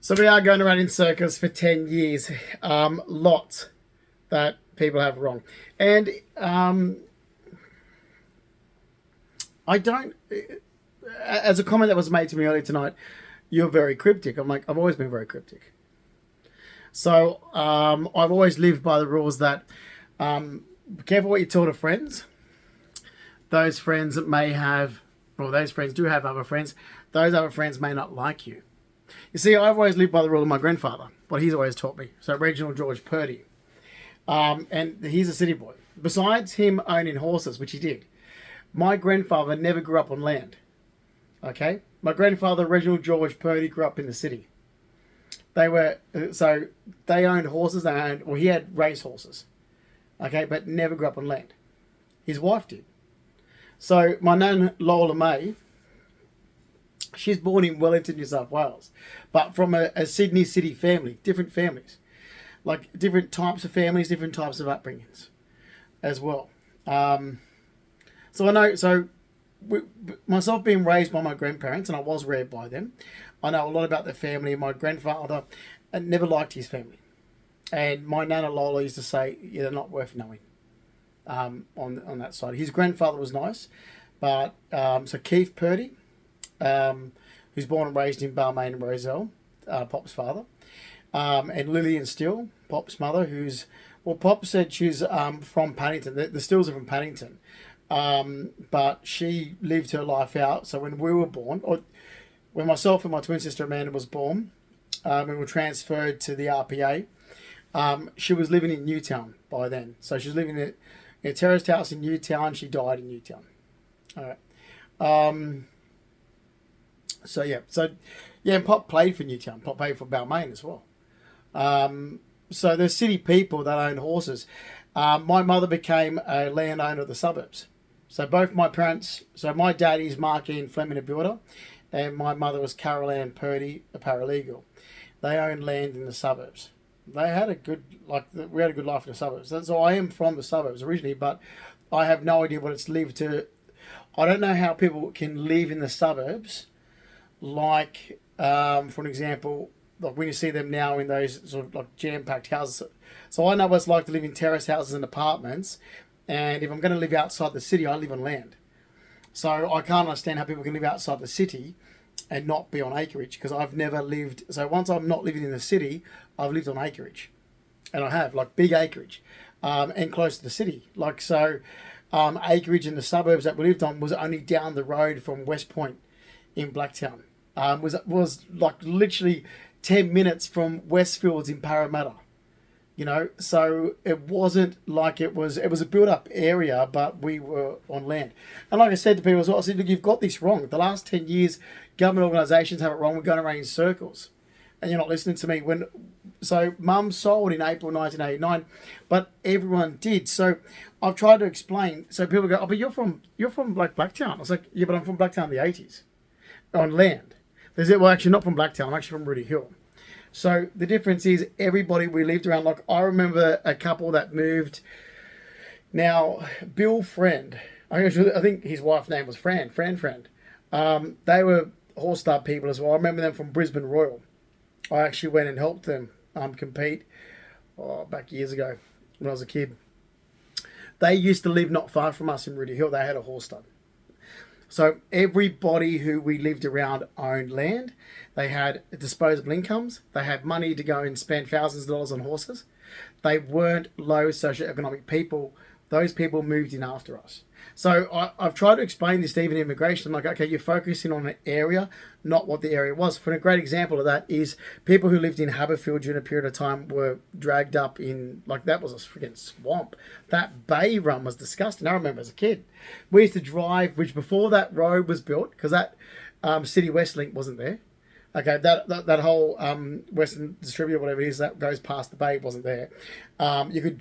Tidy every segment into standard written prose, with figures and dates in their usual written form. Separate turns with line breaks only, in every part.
So we are going around in circles for 10 years. Lots that people have wrong. And I don't, as a comment that was made to me earlier tonight, you're very cryptic. I'm like, I've always been very cryptic. So I've always lived by the rules that be careful what you tell to friends. Those friends may have, well, those friends do have other friends. Those other friends may not like you. You see, I've always lived by the rule of my grandfather, what he's always taught me. So Reginald George Purdy. And he's a city boy. Besides him owning horses, which he did, my grandfather never grew up on land. Okay? My grandfather, Reginald George Purdy, grew up in the city. They owned horses, he had race horses. Okay, but never grew up on land. His wife did. So my nan, Lola May, she's born in Wellington, New South Wales, but from a Sydney city family, different families, like different types of families, different types of upbringings as well. So I know, myself being raised by my grandparents, and I was reared by them, I know a lot about the family. My grandfather never liked his family. And my nana Lola used to say, yeah, they're not worth knowing on that side. His grandfather was nice, but so Keith Purdy, who's born and raised in Balmain and Roselle, Pop's father, and Lillian Still, Pop's mother, Pop said she's from Paddington. The Stills are from Paddington, but she lived her life out. So when we were born, or when myself and my twin sister Amanda was born, we were transferred to the RPA. She was living in Newtown by then. So she was living in a terraced house in Newtown. She died in Newtown. All right. And Pop played for Newtown. Pop played for Balmain as well. So there's city people that own horses. My mother became a landowner of the suburbs. So both my parents, so my daddy's Markine Fleming, a builder, and my mother was Carol Ann Purdy, a paralegal. They owned land in the suburbs. They had we had a good life in the suburbs. So I am from the suburbs originally, but I have no idea what it's lived to. I don't know how people can live in the suburbs, like, for an example, like when you see them now in those sort of like jam-packed houses. So I know what it's like to live in terrace houses and apartments, and if I'm going to live outside the city, I live on land. So I can't understand how people can live outside the city and not be on acreage, because I've never lived. So once I'm not living in the city, I've lived on acreage, and I have like big acreage, and close to the city. Acreage in the suburbs that we lived on was only down the road from West Point in Blacktown. Was like literally 10 minutes from Westfields in Parramatta. So it wasn't like it was a built up area, but we were on land. And like I said to people as well, I said, look, you've got this wrong. The last 10 years, government organisations have it wrong. We're going around in circles. And you're not listening to me. So Mum sold in April 1989, but everyone did. So I've tried to explain. So people go, oh, but you're from Blacktown. I was like, yeah, but I'm from Blacktown in the 80s on land. They said, well, actually not from Blacktown. I'm actually from Rooty Hill. So the difference is everybody we lived around. Like I remember a couple that moved. Now Bill Friend, I think his wife's name was Fran. They were horse stud people as well. I remember them from Brisbane Royal. I actually went and helped them compete back years ago when I was a kid. They used to live not far from us in Rooty Hill. They had a horse stud. So everybody who we lived around owned land. They had disposable incomes. They had money to go and spend thousands of dollars on horses. They weren't low socioeconomic people. Those people moved in after us. So I've tried to explain this to even immigration. I'm like, okay, you're focusing on an area, not what the area was. For a great example of that is people who lived in Haberfield during a period of time were dragged up in, like that was a freaking swamp. That bay run was disgusting. I remember as a kid. We used to drive, which before that road was built, because that City West Link wasn't there. Okay, that whole Western Distributor, whatever it is, that goes past the bay wasn't there. You could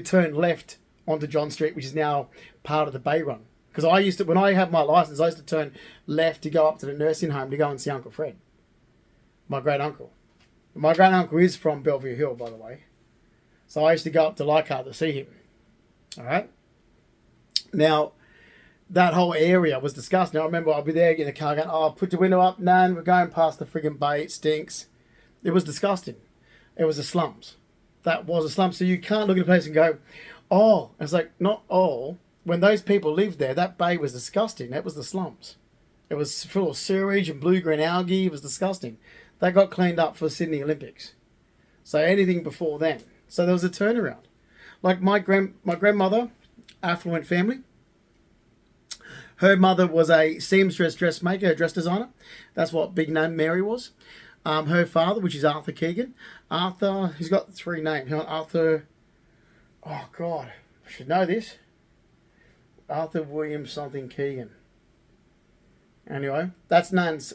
turn left onto John Street, which is now part of the Bay Run. Because when I had my license, I used to turn left to go up to the nursing home to go and see Uncle Fred, my great uncle. My great uncle is from Bellevue Hill, by the way. So I used to go up to Leichhardt to see him. All right. Now, that whole area was disgusting. I remember I'd be there in the car going, oh, put the window up, Nan, we're going past the friggin' bay, it stinks. It was disgusting. It was the slums. That was a slum. So you can't look at a place and go, oh, it's like, not all. When those people lived there, that bay was disgusting. That was the slums. It was full of sewage and blue-green algae. It was disgusting. That got cleaned up for the Sydney Olympics. So anything before then. So there was a turnaround. Like my grandmother, affluent family. Her mother was a seamstress dressmaker, a dress designer. That's what big name Mary was. Her father, which is Arthur Keegan. Arthur, he's got 3 names. Arthur, oh God, I should know this. Arthur William something Keegan. Anyway, that's Nan's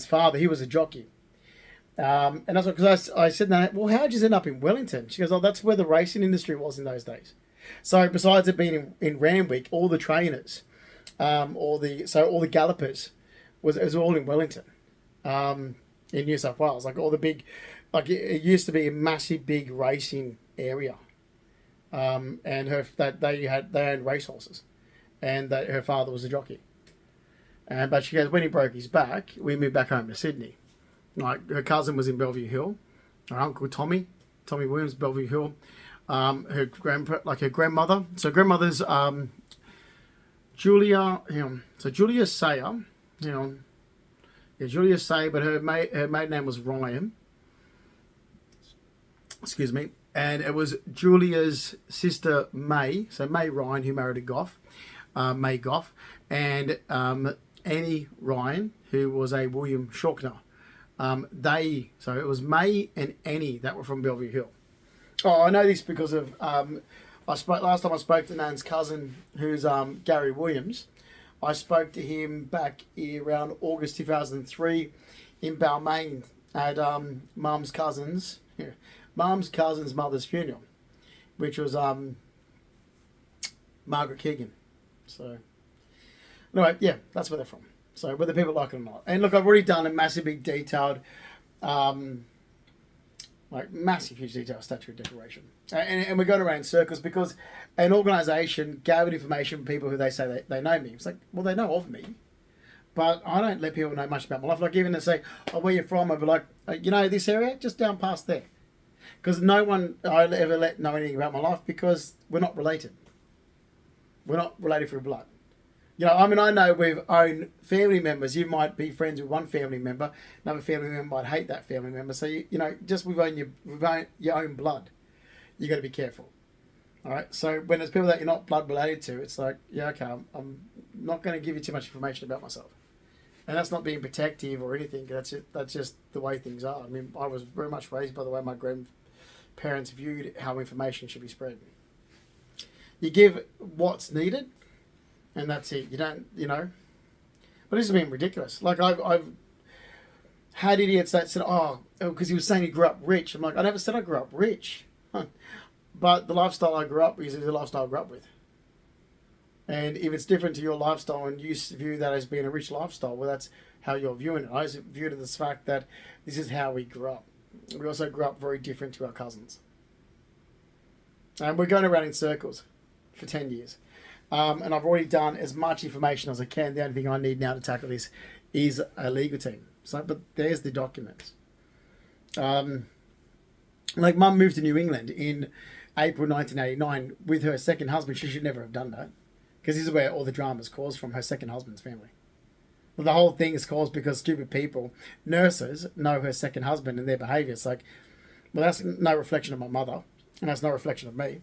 father. He was a jockey. And that's what, because I said, that, well, how did you end up in Wellington? She goes, oh, that's where the racing industry was in those days. So besides it being in Randwick, all the trainers, all the gallopers, it was all in Wellington, in New South Wales. Like all the big, like it used to be a massive big racing area. And they owned racehorses, and her father was a jockey. But she goes, when he broke his back, we moved back home to Sydney. Like her cousin was in Bellevue Hill, her uncle Tommy Williams, Bellevue Hill. Her grandmother. So grandmother's Julia. So Julia Sayer. Julia Sayer, but her maiden name was Ryan. Excuse me. And it was Julia's sister May. So May Ryan, who married a Goff, May Goff, and Annie Ryan, who was a William Shawkner. So it was May and Annie that were from Bellevue Hill. Oh, I know this because of last time I spoke to Nan's cousin, who's Gary Williams. I spoke to him back around August 2003 in Balmain at Mum's cousin's mother's funeral, which was Margaret Keegan. So anyway, yeah, that's where they're from. So whether people like it or not. And look, I've already done a massive, big, detailed, massive, huge detailed statue declaration. And we're going around in circles because an organisation gathered information from people who they say they know me. It's like, well, they know of me, but I don't let people know much about my life. Like even to say, oh, where you're from, I'd be like, this area, just down past there. Because no one I ever let know anything about my life because we're not related. We're not related through blood. I know we've own family members. You might be friends with one family member, another family member might hate that family member. So just with your own blood, you got to be careful. All right. So when there's people that you're not blood related to, it's like, yeah, okay, I'm not going to give you too much information about myself, and that's not being protective or anything. That's just the way things are. I mean, I was very much raised by the way my grandparents viewed how information should be spread. You give what's needed. And that's it. You don't, But this has been ridiculous. Like, I've had idiots that said, because he was saying he grew up rich. I'm like, I never said I grew up rich. But the lifestyle I grew up with is the lifestyle I grew up with. And if it's different to your lifestyle and you view that as being a rich lifestyle, well, that's how you're viewing it. I just viewed it as the fact that this is how we grew up. We also grew up very different to our cousins. And we're going around in circles for 10 years. And I've already done as much information as I can. The only thing I need now to tackle this is a legal team. But there's the documents. Mum moved to New England in April 1989 with her second husband. She should never have done that. Because this is where all the drama's caused from her second husband's family. But the whole thing is caused because stupid people, nurses, know her second husband and their behaviour. It's like, well, that's no reflection of my mother. And that's no reflection of me.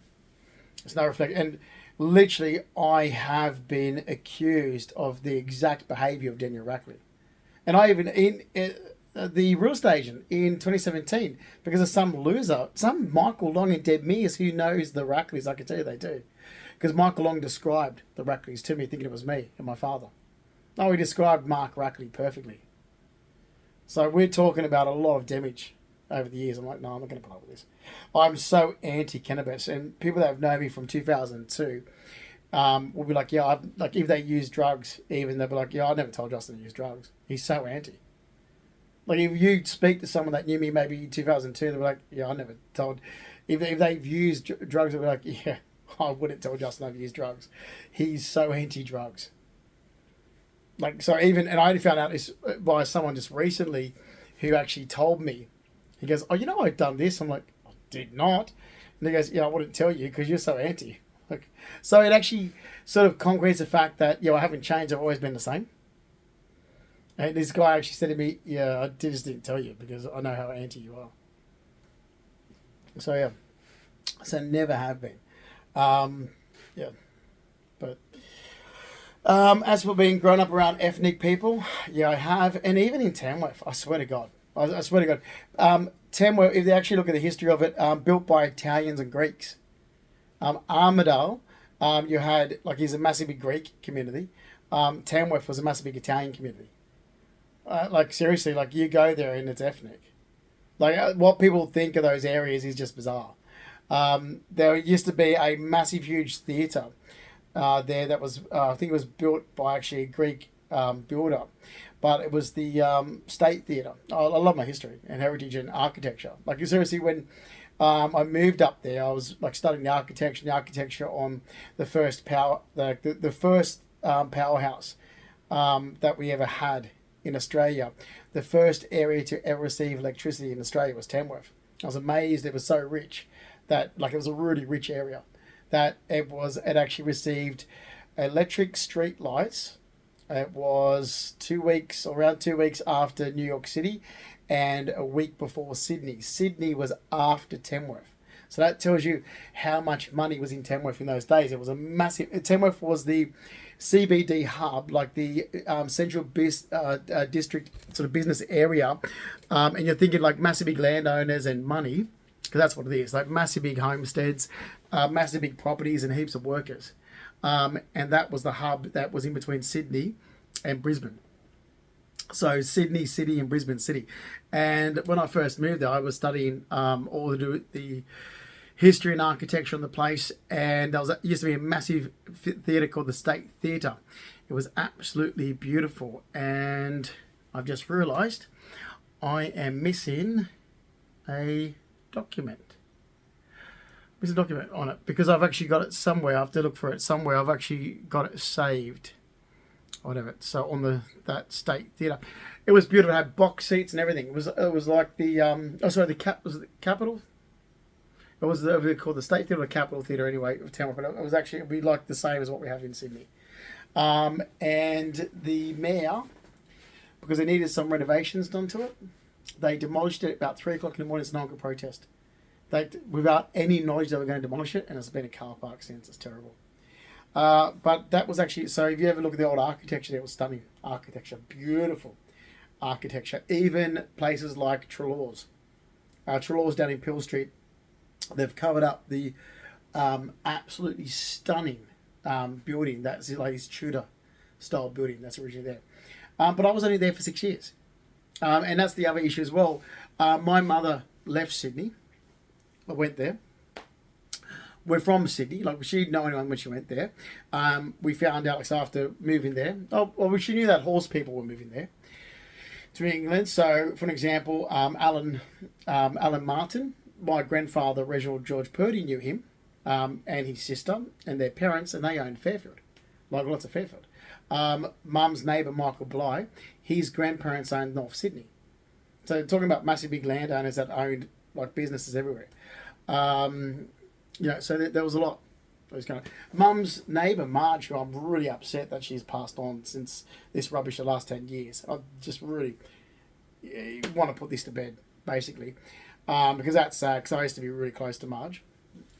It's no reflection. And literally, I have been accused of the exact behaviour of Daniel Rackley. And I even, in the real estate agent in 2017, because of some loser, some Michael Long and Deb Mears who knows the Rackleys, I can tell you they do. Because Michael Long described the Rackleys to me, thinking it was me and my father. No, he described Mark Rackley perfectly. So we're talking about a lot of damage over the years. I'm like, no, I'm not going to put up with this. I'm so anti-cannabis, and people that have known me from 2002 will be like, yeah, if they use drugs, even they'll be like, yeah, I never told Justin to use drugs. He's so anti. Like if you speak to someone that knew me maybe in 2002, they'll be like, yeah, I never told. If they've used drugs, they'll be like, yeah, I wouldn't tell Justin I've used drugs. He's so anti-drugs. And I only found out this by someone just recently who actually told me He goes, oh, you know, I've done this. I'm like, I did not. And he goes, yeah, I wouldn't tell you because you're so anti. Like, so it actually sort of concretes the fact that, I haven't changed. I've always been the same. And this guy actually said to me, yeah, I just didn't tell you because I know how anti you are. So, yeah. So never have been. Yeah. But as for being grown up around ethnic people, yeah, I have. And even in Tamworth, I swear to God. I swear to God. Tamworth, if they actually look at the history of it, built by Italians and Greeks. Armidale, you had, like, he's a massive big Greek community. Tamworth was a massive big Italian community. Like, seriously, like, you go there and it's ethnic. Like, what people think of those areas is just bizarre. There used to be a massive, huge theatre there that was, I think it was built by actually a Greek builder, but it was the State Theatre. I love my history and heritage and architecture. Like, seriously, when I moved up there, I was like studying the architecture on the first the first powerhouse that we ever had in Australia. The first area to ever receive electricity in Australia was Tamworth. I was amazed it was so rich that, like, it was a really rich area, that it actually received electric street lights. It was around 2 weeks after New York City and a week before Sydney. Sydney was after Tamworth. So that tells you how much money was in Tamworth in those days. It was a massive... Tamworth was the CBD hub, like the central district sort of business area. And you're thinking like massive big landowners and money, because that's what it is. Like massive big homesteads, massive big properties and heaps of workers. And that was the hub that was in between Sydney and Brisbane. So Sydney City and Brisbane City. And when I first moved there, I was studying all the history and architecture on the place. And there used to be a massive theatre called the State Theatre. It was absolutely beautiful. And I've just realised I am missing a document. There's a document on it because I've actually got it somewhere. I have to look for it somewhere. I've actually got it saved. Whatever. So on that State Theatre, it was beautiful. It had box seats and everything. It was like the was it the Capitol? It was called the State Theatre or the Capitol Theatre anyway of Tamworth. But it was actually, it'd be like the same as what we have in Sydney. And the mayor, because they needed some renovations done to it, they demolished it about 3 o'clock in the morning. It's not a protest. Without any knowledge they were going to demolish it, and it's been a car park since. It's terrible. But that was actually, so if you ever look at the old architecture, it was stunning architecture, beautiful architecture. Even places like Trelaws. Trelaws down in Peel Street, they've covered up the absolutely stunning building. That's like this Tudor style building that's originally there. But I was only there for 6 years. And that's the other issue as well. My mother left Sydney. I went there. We're from Sydney. Like, she didn't know anyone when she went there. We found out after moving there. Oh, well, she knew that horse people were moving there to England. So, for an example, Alan Martin, my grandfather, Reginald George Purdy, knew him, and his sister and their parents, and they owned Fairfield, like lots of Fairfield. Mum's neighbour, Michael Bly, his grandparents owned North Sydney. So, talking about massive big landowners that owned like businesses everywhere. So there was a lot. Mum's neighbour, Marge, who I'm really upset that she's passed on since this rubbish the last 10 years. I just really want to put this to bed, basically. Because that's sad, because I used to be really close to Marge.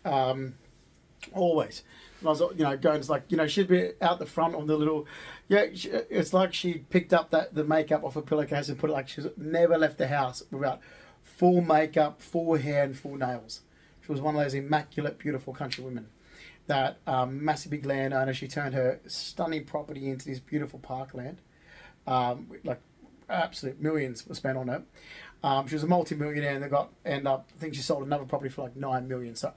Always. And I was, going, it's like, she'd be out the front on the little, it's like she picked up the makeup off a pillowcase and put it, like she's never left the house without full makeup, full hair and full nails. She was one of those immaculate, beautiful country women. That massive big landowner, she turned her stunning property into this beautiful parkland. Like absolute millions were spent on it. She was a multi-millionaire, and I think she sold another property for like 9 million. So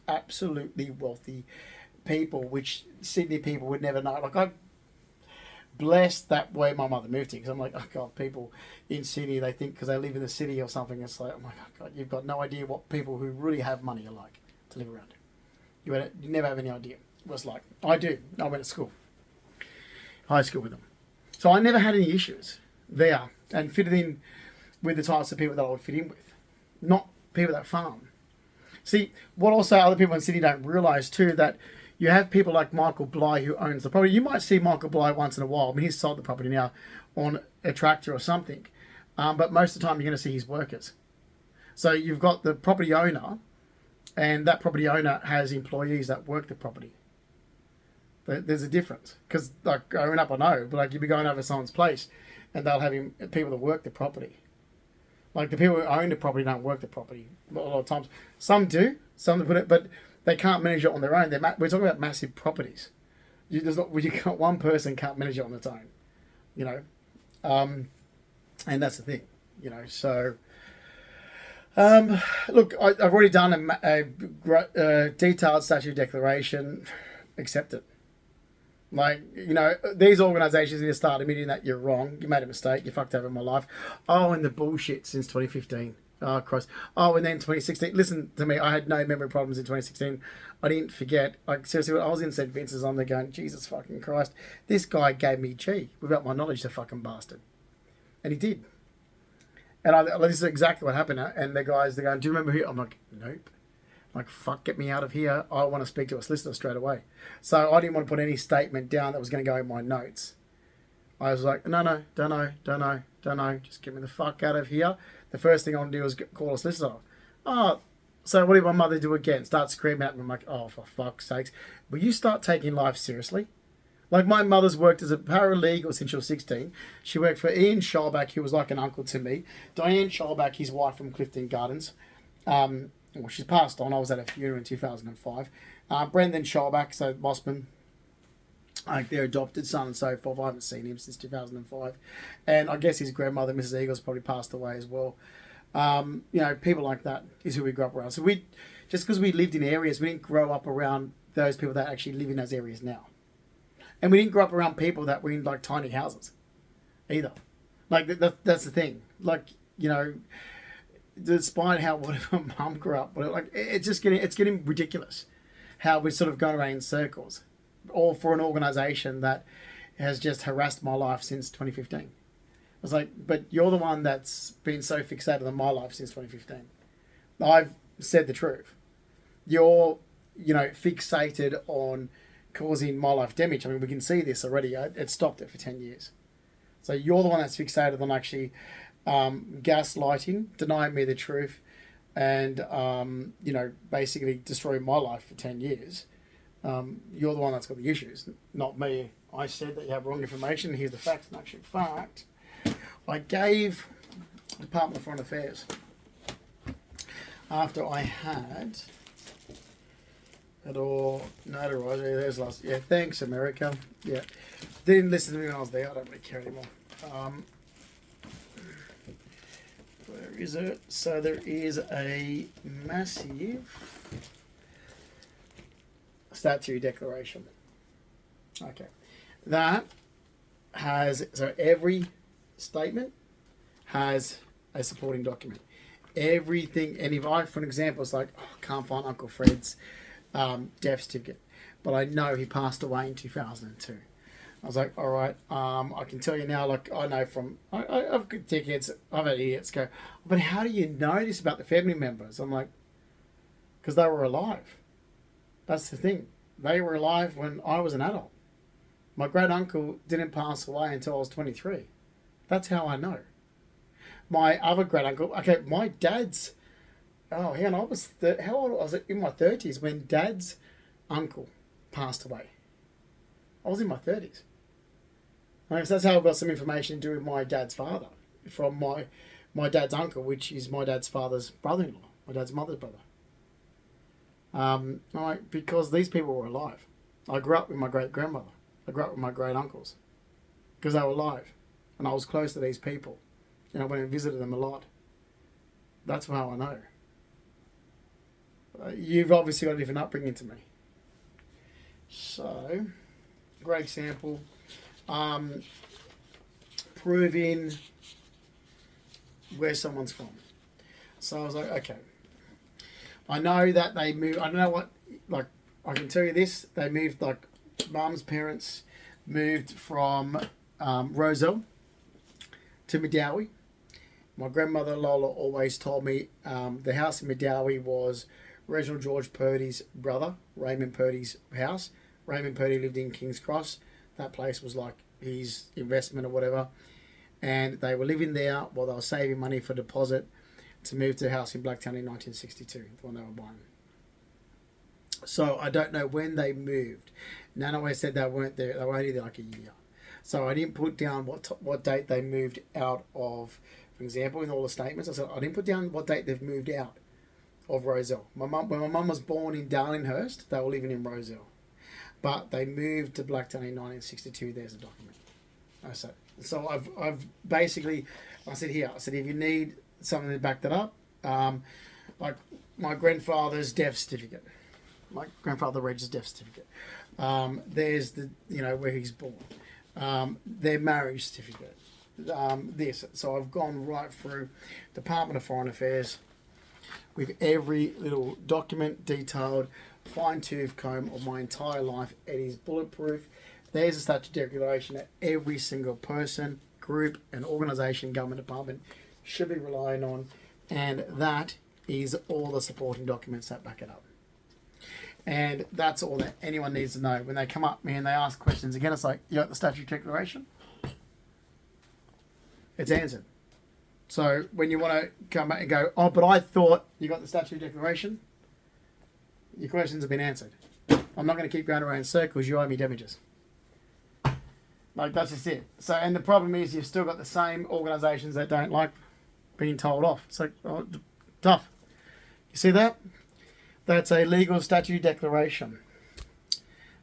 absolutely wealthy people, which Sydney people would never know. Like, I'm blessed that way my mother moved here, because I'm like, oh God, people in Sydney, they think because they live in the city or something, it's like, oh my God, you've got no idea what people who really have money are like to live around. You never have any idea what it's like. I do. I went to school, high school with them. So I never had any issues there and fitted in with the types of people that I would fit in with. not people that farm. See, what also other people in Sydney don't realise too, that you have people like Michael Bly who owns the property. You might see Michael Bly once in a while. I mean, he's sold the property now on a tractor or something. But most of the time you're going to see his workers. So you've got the property owner, and that property owner has employees that work the property. But there's a difference. Because like growing up, I know, but like you'd be going over someone's place and they'll have people that work the property. Like the people who own the property don't work the property a lot of times. Some do, some put it, but they can't manage it on their own. We're talking about massive properties. One person can't manage it on its own, you know, and that's the thing, you know. So, look, I've already done a detailed statute declaration. Accept it. Like, you know, these organisations need to start admitting that you're wrong. You made a mistake. You fucked over my life. Oh, and the bullshit since 2015. Oh, Christ. Oh, and then 2016. Listen to me. I had no memory problems in 2016. I didn't forget. Like, seriously, when I was in St. Vincent's, I'm there going, Jesus fucking Christ. This guy gave me G without my knowledge, the fucking bastard. And he did. And this is exactly what happened. And the guys, they're going, do you remember who? I'm like, nope. Like, fuck, get me out of here. I want to speak to a solicitor straight away. So I didn't want to put any statement down that was going to go in my notes. I was like, no, don't know. Just get me the fuck out of here. The first thing I want to do is call a solicitor. Oh, so what did my mother do again? Start screaming at me. I'm like, oh, for fuck's sakes. Will you start taking life seriously? Like, my mother's worked as a paralegal since she was 16. She worked for Ian Schalbach, who was like an uncle to me. Diane Schalbach, his wife from Clifton Gardens. Well, she's passed on. I was at her funeral in 2005. Brendan Schalbach, so Mossman, like their adopted son and so forth. I haven't seen him since 2005. And I guess his grandmother, Mrs. Eagles, probably passed away as well. You know, people like that is who we grew up around. So just because we lived in areas, we didn't grow up around those people that actually live in those areas now. And we didn't grow up around people that were in like tiny houses either. Like that's the thing. Like, you know, despite how whatever mum grew up, like it's getting ridiculous how we're sort of going around in circles, all for an organisation that has just harassed my life since 2015. I was like, but you're the one that's been so fixated on my life since 2015. I've said the truth. You're, you know, fixated on causing my life damage. I mean, we can see this already. It stopped it for 10 years. So you're the one that's fixated on actually gaslighting, denying me the truth, and you know, basically destroying my life for 10 years. You're the one that's got the issues, not me. I said that you have wrong information. Here's the facts. In actual fact, I gave Department of Foreign Affairs, after I had it all notarized. There's last. Yeah, thanks, America. Yeah, didn't listen to me when I was there. I don't really care anymore. Where is it? So there is a massive statute declaration. Okay. That has, so every statement has a supporting document. Everything, and if I, for an example, it's like, oh, I can't find Uncle Fred's death certificate, but I know he passed away in 2002. I was like, all right, I can tell you now, like, I know from, I've got tickets, I've had idiots go, but how do you know this about the family members? I'm like, because they were alive. That's the thing. They were alive when I was an adult. My great uncle didn't pass away until I was 23. That's how I know. My other great uncle, okay, my dad's, oh, hang on, I was, how old was I? In my 30s when dad's uncle passed away. I was in my 30s. So that's how I got some information to do with my dad's father, from my dad's uncle, which is my dad's father's brother-in-law, my dad's mother's brother. Because these people were alive. I grew up with my great-grandmother. I grew up with my great-uncles because they were alive. And I was close to these people. And I went and visited them a lot. That's how I know. You've obviously got a different upbringing to me. So, great example. Proving where someone's from. So I was like, okay. I know that they moved, I don't know what, like, I can tell you this, they moved, like, mum's parents moved from Roselle to Medowie, My grandmother Lola always told me the house in Medowie was Reginald George Purdy's brother, Raymond Purdy's house. Raymond Purdy lived in King's Cross. That place was like his investment or whatever. And they were living there while they were saving money for deposit to move to a house in Blacktown in 1962, the one they were buying. So I don't know when they moved. Nana always said they weren't there. They were only there like a year. So I didn't put down what date they moved out of. For example, in all the statements, I said I didn't put down what date they've moved out of Rozelle. When my mum was born in Darlinghurst, they were living in Rozelle. But they moved to Blacktown in 1962. There's a document. I said. So I've basically, I said here, I said if you need something to back that up, like my grandfather's death certificate, my grandfather Reg's death certificate. There's the, where he's born. Their marriage certificate. This. So I've gone right through Department of Foreign Affairs with every little document detailed, fine-tooth comb of my entire life. It is bulletproof. There's a statutory declaration that every single person, group, and organisation, government department should be relying on, and that is all the supporting documents that back it up. And that's all that anyone needs to know. When they come up to me and they ask questions again, it's like, you got the statutory declaration? It's answered. So when you want to come back and go, oh, but I thought you got the statutory declaration, your questions have been answered. I'm not going to keep going around in circles. You owe me damages. Like, that's just it. So, and the problem is you've still got the same organisations that don't like being told off. It's like, oh, tough. You see that? That's a legal statutory declaration.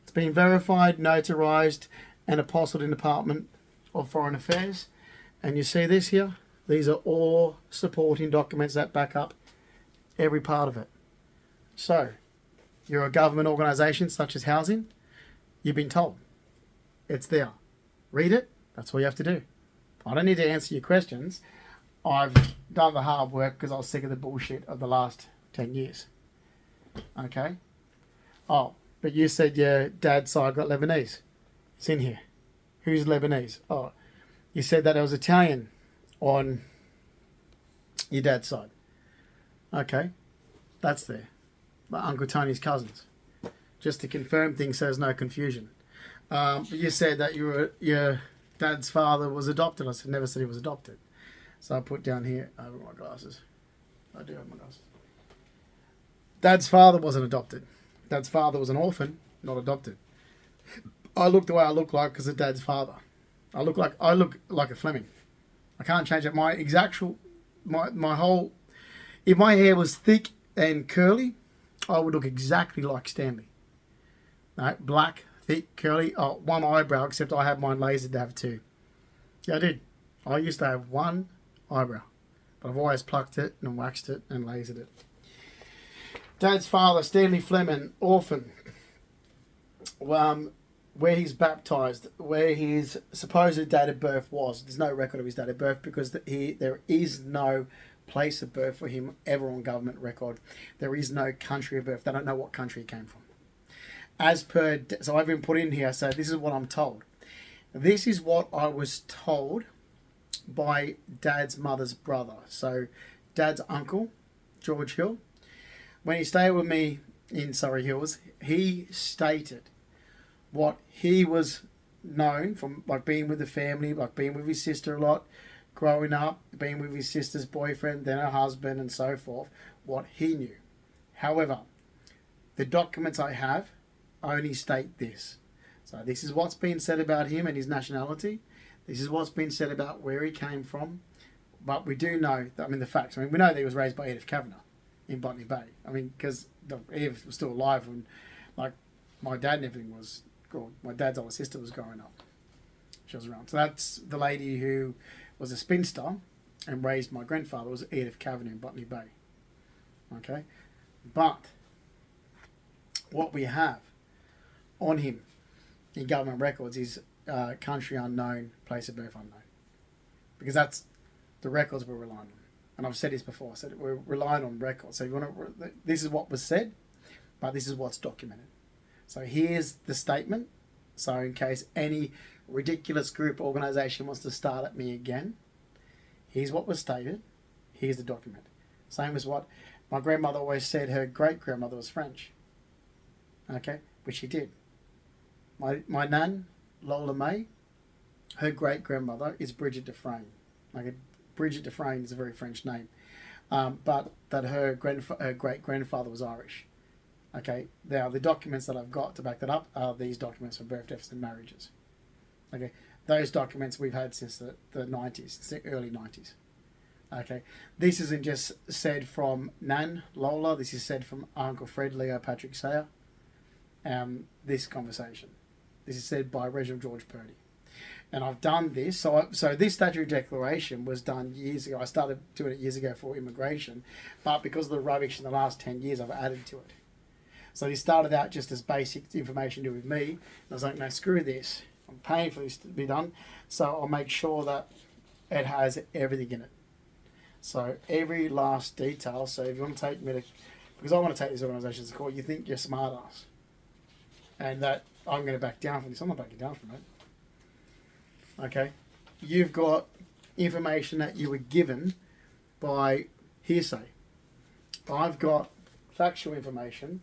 It's been verified, notarised, and apostilled in the Department of Foreign Affairs. And you see this here? These are all supporting documents that back up every part of it. So, you're a government organisation such as housing, you've been told. It's there. Read it. That's all you have to do. I don't need to answer your questions. I've done the hard work because I was sick of the bullshit of the last 10 years. Okay? Oh, but you said your dad's side got Lebanese. It's in here. Who's Lebanese? Oh, you said that it was Italian on your dad's side. Okay. That's there. My Uncle Tony's cousins. Just to confirm things so there's no confusion. But you said that your dad's father was adopted. I said never said he was adopted. So I put down here, I have my glasses. I do have my glasses. Dad's father wasn't adopted. Dad's father was an orphan, not adopted. I look the way I look like because of Dad's father. I look like a Fleming. I can't change it. My whole, if my hair was thick and curly, I would look exactly like Stanley. Right? Black, thick, curly. Oh, one eyebrow, except I had mine lasered to have two. Yeah, I did. I used to have one eyebrow, but I've always plucked it and waxed it and lasered it. Dad's father, Stanley Fleming, orphan. Where he's baptised, where his supposed date of birth was. There's no record of his date of birth because there is no place of birth for him ever on government record. There is no country of birth. They don't know what country he came from. So I've been put in here, so this is what I'm told. This is what I was told by Dad's mother's brother. So Dad's uncle, George Hill, when he stayed with me in Surrey Hills, he stated what he was known from, like being with the family, like being with his sister a lot, growing up, being with his sister's boyfriend, then her husband, and so forth, what he knew. However, the documents I have only state this. So this is what's been said about him and his nationality. This is what's been said about where he came from. But we do know, the facts. We know that he was raised by Edith Kavanagh in Botany Bay. Because Edith was still alive when, like, my dad and everything was, my dad's older sister was growing up. She was around. So that's the lady who was a spinster and raised my grandfather, was Edith Kavanagh in Botany Bay. Okay? But what we have on him in government records is country unknown, place of birth unknown. Because that's the records we're relying on. And I've said this before. I said we're relying on records. So this is what was said, but this is what's documented. So here's the statement. So in case any ridiculous group organisation wants to start at me again, Here's what was stated. Here's the document. Same as what my grandmother always said her great-grandmother was French. Okay, which she did. My nan, Lola May, her great-grandmother is Bridget Dufresne. Okay, Bridget Dufresne is a very French name. But that her great-grandfather was Irish. Okay, now the documents that I've got to back that up are these documents for birth, deaths and marriages. Okay, those documents we've had since the 90s, the early 90s. Okay, this isn't just said from Nan, Lola, this is said from Uncle Fred, Leo, Patrick Sayer. This conversation. This is said by Reginald George Purdy. And I've done this, so this statutory declaration was done years ago. I started doing it years ago for immigration, but because of the rubbish in the last 10 years, I've added to it. So this started out just as basic information to do with me. And I was like, no, screw this. I'm paying for this to be done, so I'll make sure that it has everything in it. So every last detail. So if you want to take me to, because I want to take these organisations to court, you think you're smart ass, and that I'm going to back down from this. I'm not backing down from it. Okay, you've got information that you were given by hearsay. I've got factual information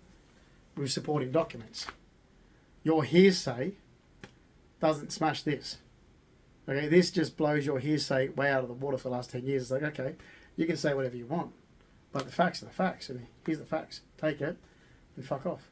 with supporting documents. Your hearsay doesn't smash this. Okay, this just blows your hearsay way out of the water for the last 10 years. It's like, okay, you can say whatever you want, but the facts are the facts, and here's the facts. Take it and fuck off.